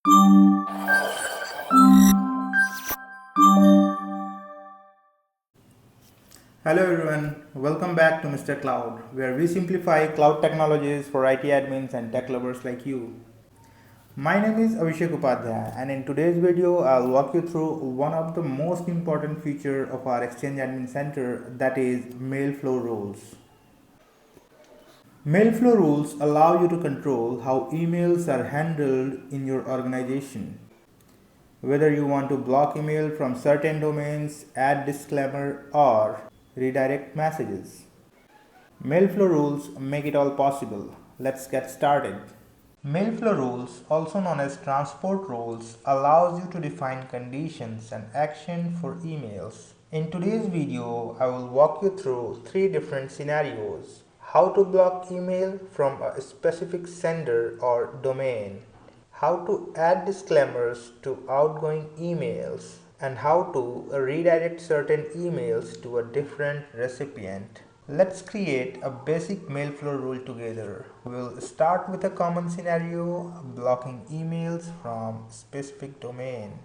Hello everyone, welcome back to Mr. Cloud, where we simplify cloud technologies for IT admins and tech lovers like you. My name is Abhishek Upadhyay, and in today's video, I'll walk you through one of the most important feature of our Exchange Admin Center, that is mail flow rules. Mail flow rules allow you to control how emails are handled in your organization. Whether you want to block email from certain domains, add disclaimer, or redirect messages. Mailflow rules make it all possible. Let's get started. Mailflow rules, also known as transport rules, allows you to define conditions and action for emails. In today's video, I will walk you through 3 different scenarios. How to block email from a specific sender or domain, how to add disclaimers to outgoing emails, and how to redirect certain emails to a different recipient. Let's create a basic mail flow rule together. We'll start with a common scenario, blocking emails from specific domain.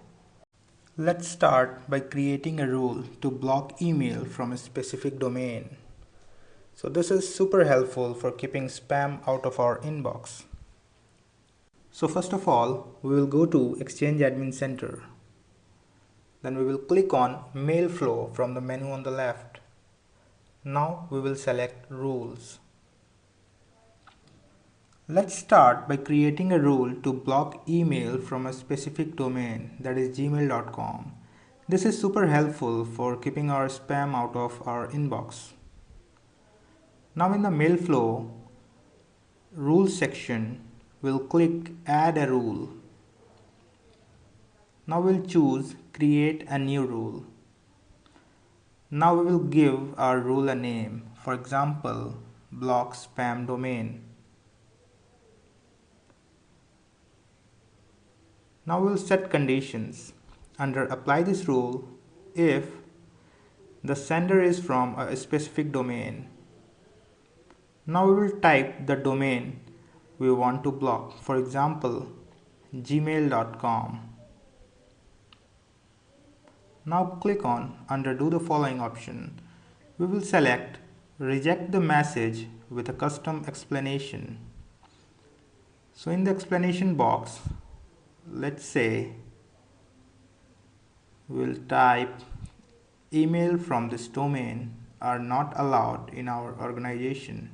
Let's start by creating a rule to block email from a specific domain. So this is super helpful for keeping spam out of our inbox. So first of all, we will go to Exchange Admin Center. Then we will click on Mail Flow from the menu on the left. Now we will select Rules. Let's start by creating a rule to block email from a specific domain, that is gmail.com. This is super helpful for keeping our spam out of our inbox. Now in the Mail Flow Rules section, we'll click Add a Rule. Now we'll choose Create a New Rule. Now we will give our rule a name, for example, Block Spam Domain. Now we'll set conditions. Under Apply this rule, if the sender is from a specific domain. Now we will type the domain we want to block, for example, gmail.com. Now click on under Do the following option. We will select Reject the message with a custom explanation. So in the explanation box, let's say we'll type email from this domain are not allowed in our organization.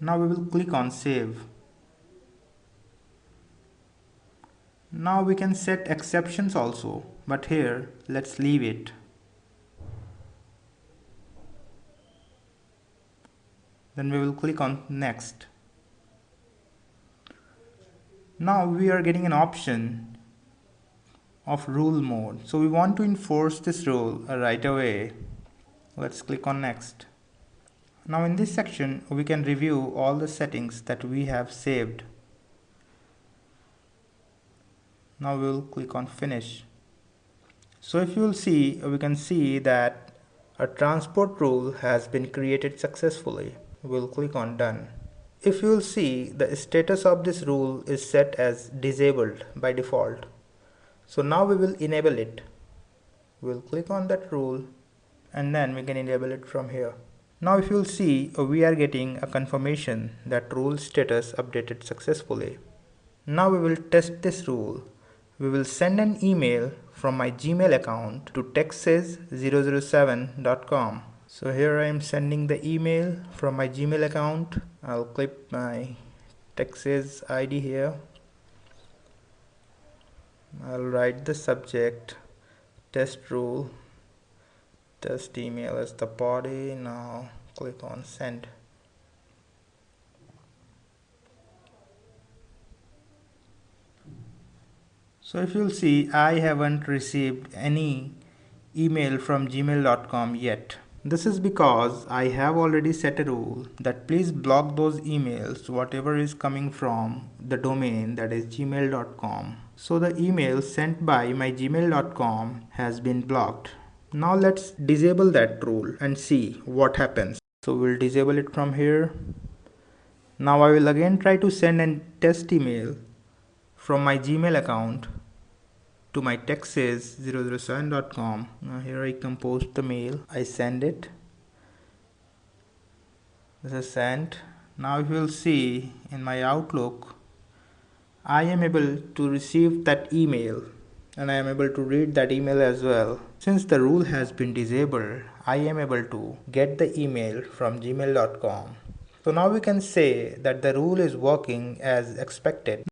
Now we will click on Save. Now we can set exceptions also, but here let's leave it. Then we will click on Next. Now we are getting an option of rule mode. So we want to enforce this rule right away. Let's click on Next. Now in this section we can review all the settings that we have saved. Now we will click on Finish. So if you will see, we can see that a transport rule has been created successfully. We'll click on Done. If you will see, the status of this rule is set as disabled by default. So now we will enable it. We'll click on that rule and then we can enable it from here. Now if you will see, we are getting a confirmation that rule status updated successfully. Now we will test this rule. We will send an email from my Gmail account to texas007.com. So here I am sending the email from my Gmail account. I'll click my Texas ID here. I'll write the subject test rule, test email as the body. Now click on Send. So if you'll see, I haven't received any email from gmail.com yet. This is because I have already set a rule that please block those emails whatever is coming from the domain, that is gmail.com. So the email sent by my gmail.com has been blocked. Now let's disable that rule and see what happens. So we'll disable it from here. Now I will again try to send a test email from my Gmail account to my texas007.com. Now here I compose the mail. I send it. This is sent. Now if you will see in my Outlook, I am able to receive that email and I am able to read that email as well. Since the rule has been disabled, I am able to get the email from gmail.com. So now we can say that the rule is working as expected.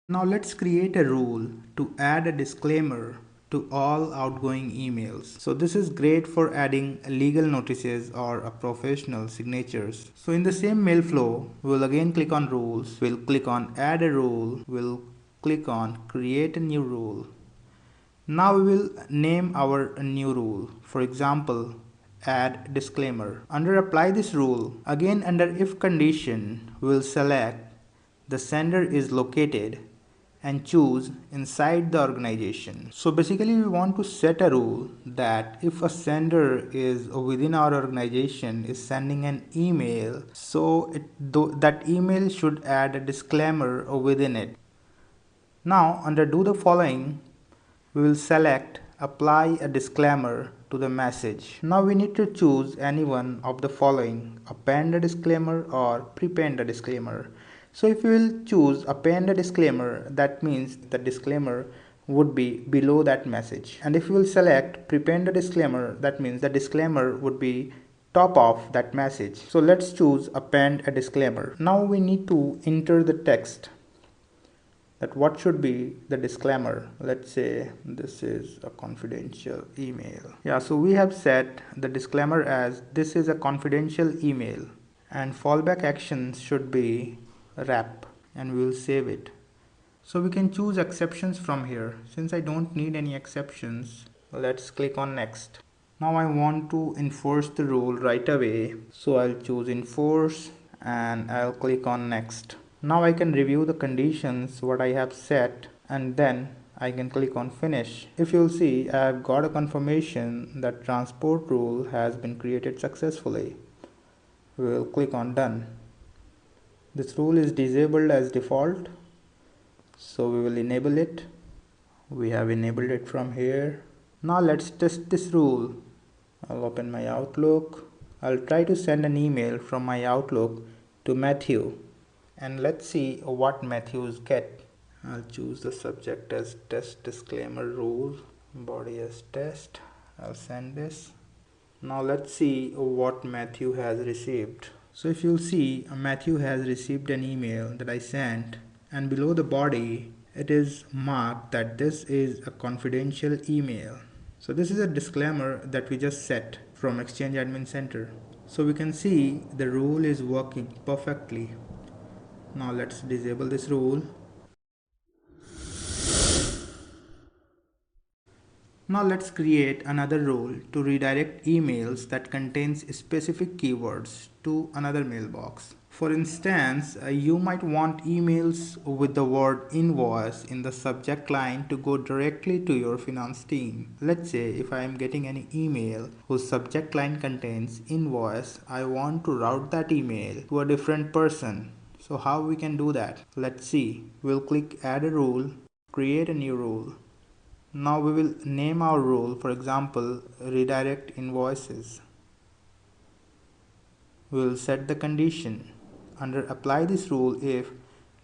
Now let's create a rule to add a disclaimer to all outgoing emails. So this is great for adding legal notices or a professional signatures. So in the same mail flow, we'll again click on rules, we'll click on add a rule, we'll click on create a new rule. Now we will name our new rule. For example, add disclaimer. Under apply this rule, again under if condition, we'll select the sender is located and choose inside the organization. So basically we want to set a rule that if a sender is within our organization is sending an email, so that email should add a disclaimer within it. Now under do the following, we will select apply a disclaimer to the message. Now we need to choose any one of the following, append a disclaimer or prepend a disclaimer. So if we will choose append a disclaimer, that means the disclaimer would be below that message. And if we will select prepend a disclaimer, that means the disclaimer would be top of that message. So let's choose append a disclaimer. Now we need to enter the text that what should be the disclaimer. Let's say this is a confidential email. Yeah, so we have set the disclaimer as this is a confidential email, and fallback actions should be wrap, and we will save it. So we can choose exceptions from here. Since I don't need any exceptions, let's click on next. Now I want to enforce the rule right away, so I'll choose enforce and I'll click on next. Now I can review the conditions what I have set, and then I can click on finish. If you'll see, I have got a confirmation that transport rule has been created successfully. We will click on done. This rule is disabled as default, so we will enable it. We have enabled it from here. Now let's test this rule. I'll open my Outlook. I'll try to send an email from my Outlook to Matthew, and let's see what Matthews get. I'll choose the subject as test disclaimer rule, body as test. I'll send this. Now let's see what Matthew has received. So if you'll see, Matthew has received an email that I sent, and below the body it is marked that this is a confidential email. So this is a disclaimer that we just set from Exchange Admin Center. So we can see the rule is working perfectly. Now let's disable this rule. Now let's create another rule to redirect emails that contains specific keywords to another mailbox. For instance, you might want emails with the word invoice in the subject line to go directly to your finance team. Let's say if I am getting an email whose subject line contains invoice, I want to route that email to a different person. So how we can do that? Let's see. We'll click add a rule, create a new rule. Now we will name our rule, for example, redirect invoices. We will set the condition. Under apply this rule if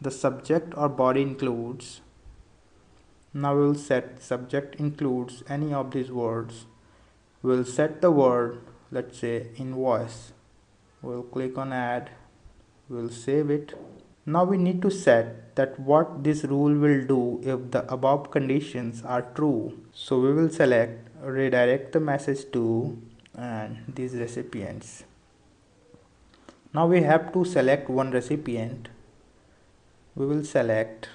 the subject or body includes. Now we will set subject includes any of these words. We will set the word, let's say invoice. We will click on add. We will save it. Now we need to set that what this rule will do if the above conditions are true. So we will select redirect the message to and these recipients. Now we have to select one recipient. We will select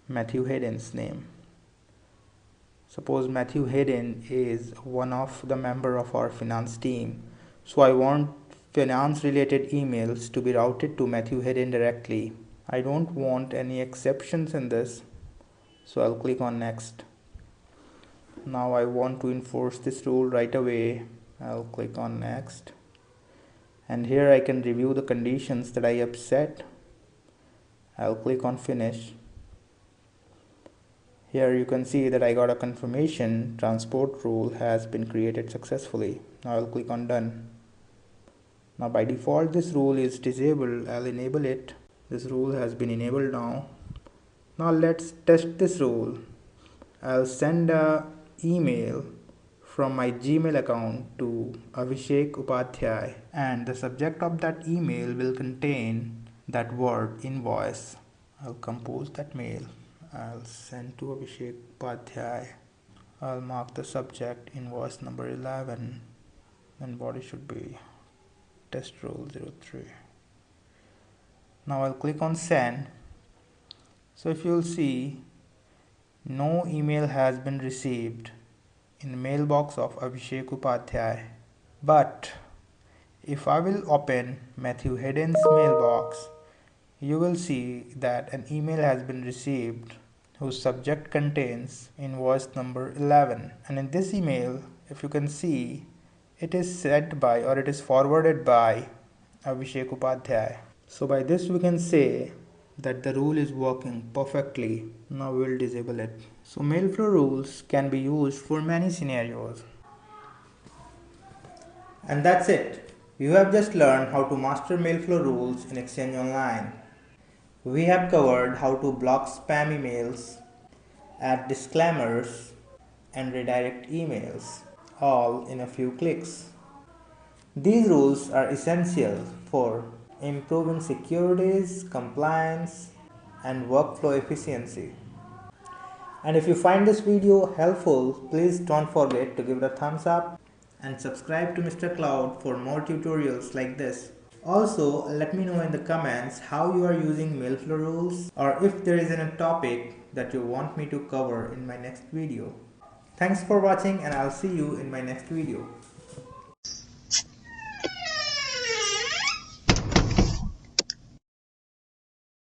Matthew Hayden's name. Suppose Matthew Hayden is one of the member of our finance team. So I want finance related emails to be routed to Matthew Hayden directly. I don't want any exceptions in this, so I'll click on next. Now I want to enforce this rule right away. I'll click on next, And here I can review the conditions that I have set. I'll click on finish. Here you can see that I got a confirmation transport rule has been created successfully. Now I'll click on done. Now by default this rule is disabled. I'll enable it. This rule has been enabled now. Now let's test this rule. I'll send a email from my Gmail account to Abhishek Upadhyay, and the subject of that email will contain that word invoice. I'll compose that mail. I'll send to Abhishek Upadhyay. I'll mark the subject invoice number 11 and body should be test rule 03. Now I'll click on send. So if you'll see, no email has been received in the mailbox of Abhishek Upadhyay. But if I will open Matthew Hayden's mailbox, you will see that an email has been received whose subject contains invoice number 11. And in this email, if you can see, it is sent by or it is forwarded by Abhishek Upadhyay. So by this we can say that the rule is working perfectly. Now we will disable it. So Mailflow rules can be used for many scenarios. And that's it. You have just learned how to master Mailflow rules in Exchange Online. We have covered how to block spam emails, add disclaimers, and redirect emails, all in a few clicks. These rules are essential for improving securities, compliance, and workflow efficiency. And if you find this video helpful, please don't forget to give it a thumbs up and subscribe to Mr. Cloud for more tutorials like this. Also, let me know in the comments how you are using Mailflow rules or if there is a topic that you want me to cover in my next video. Thanks for watching and I'll see you in my next video.